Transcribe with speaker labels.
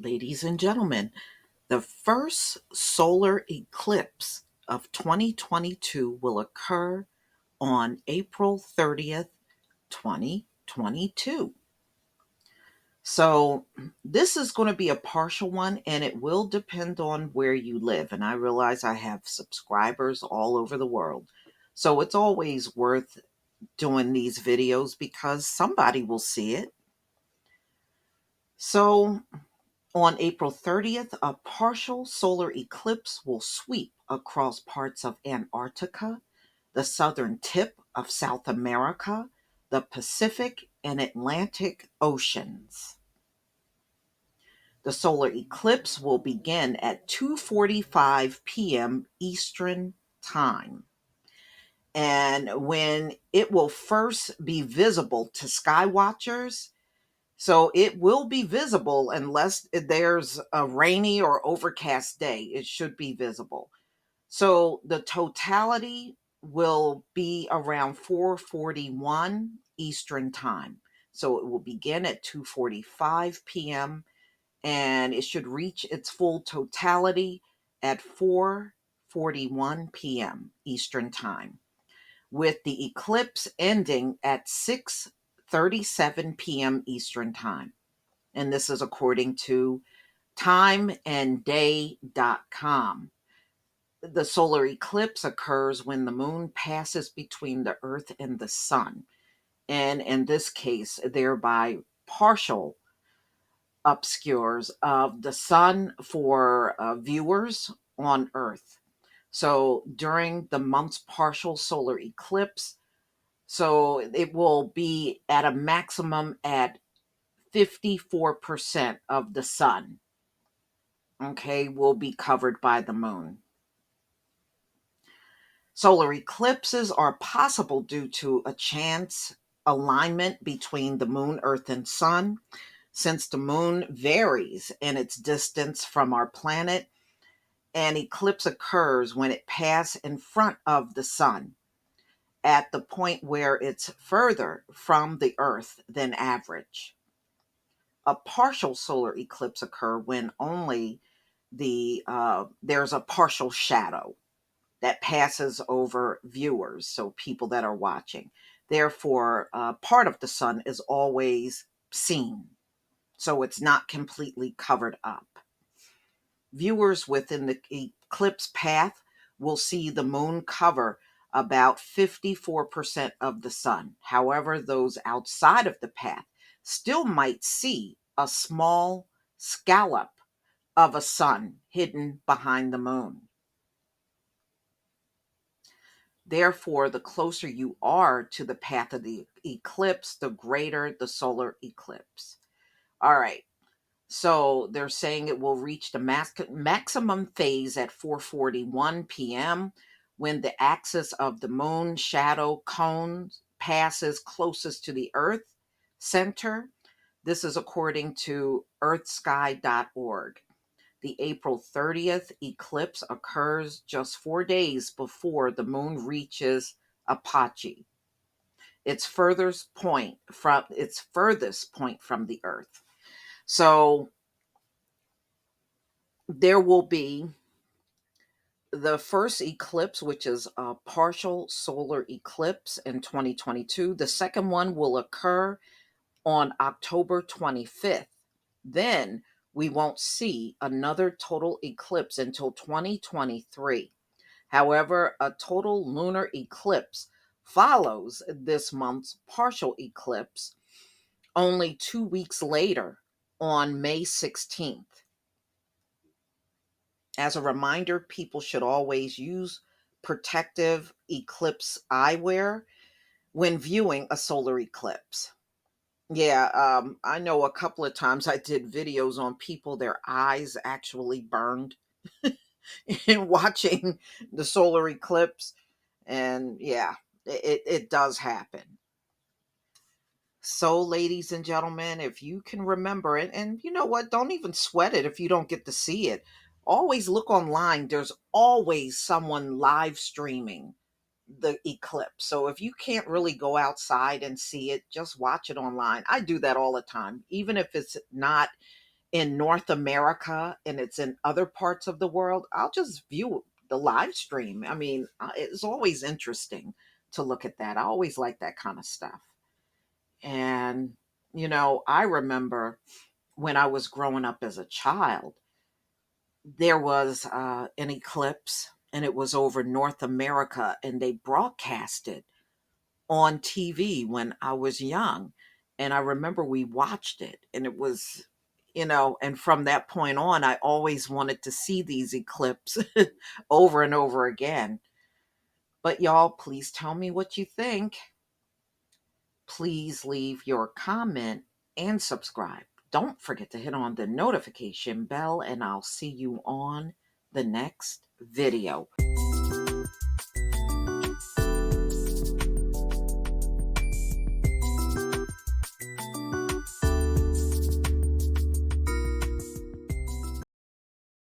Speaker 1: Ladies and gentlemen, the first solar eclipse of 2022 will occur on April 30th, 2022. So, this is going to be a partial one and it will depend on where you live. And I realize I have subscribers all over the world. So, it's always worth doing these videos because somebody will see it. So, on April 30th, a partial solar eclipse will sweep across parts of Antarctica, the southern tip of South America, the Pacific and Atlantic Oceans. The solar eclipse will begin at 2:45 p.m. Eastern Time. And when it will first be visible to sky watchers, so it will be visible unless there's a rainy or overcast day. It should be visible. So the totality will be around 4:41 Eastern Time. So it will begin at 2:45 p.m. and it should reach its full totality at 4:41 p.m. Eastern Time, with the eclipse ending at 6:37 p.m. Eastern Time. And this is according to timeandday.com. The solar eclipse occurs when the moon passes between the earth and the sun, and in this case, thereby partial obscures of the sun for viewers on earth. So during the month's partial solar eclipse, so it will be at a maximum at 54% of the sun, okay, will be covered by the moon. Solar eclipses are possible due to a chance alignment between the moon, earth, and sun. Since the moon varies in its distance from our planet, an eclipse occurs when it passes in front of the sun at the point where it's further from the earth than average. A partial solar eclipse occur when only there's a partial shadow that passes over viewers, so people that are watching. Therefore, part of the sun is always seen, so it's not completely covered up. Viewers within the eclipse path will see the moon cover about 54% of the sun. However, those outside of the path still might see a small scallop of a sun hidden behind the moon. Therefore, the closer you are to the path of the eclipse, the greater the solar eclipse. All right. So they're saying it will reach the maximum phase at 4:41 p.m. when the axis of the moon shadow cone passes closest to the Earth center. This is according to earthsky.org. The April 30th eclipse occurs just 4 days before the moon reaches apogee, its furthest point from the Earth. So there will be the first eclipse, which is a partial solar eclipse in 2022. The second one will occur on October 25th. Then we won't see another total eclipse until 2023. However, a total lunar eclipse follows this month's partial eclipse only 2 weeks later on May 16th. As a reminder, people should always use protective eclipse eyewear when viewing a solar eclipse. Yeah, I know a couple of times I did videos on people, their eyes actually burned in watching the solar eclipse. And yeah, it does happen. So, ladies and gentlemen, if you can remember it, and you know what, don't even sweat it if you don't get to see it. Always look online. There's always someone live streaming the eclipse. So, if you can't really go outside and see it, just watch it online. I do that all the time, even if it's not in North America and it's in other parts of the world, I'll just view the live stream. I mean, it's always interesting to look at that. I always like that kind of stuff. And, I remember when I was growing up as a child, there was an eclipse and it was over North America and they broadcast it on TV when I was young. And I remember we watched it and it was, and from that point on, I always wanted to see these eclipses over and over again. But y'all, please tell me what you think. Please leave your comment and subscribe. Don't forget to hit on the notification bell, and I'll see you on the next video.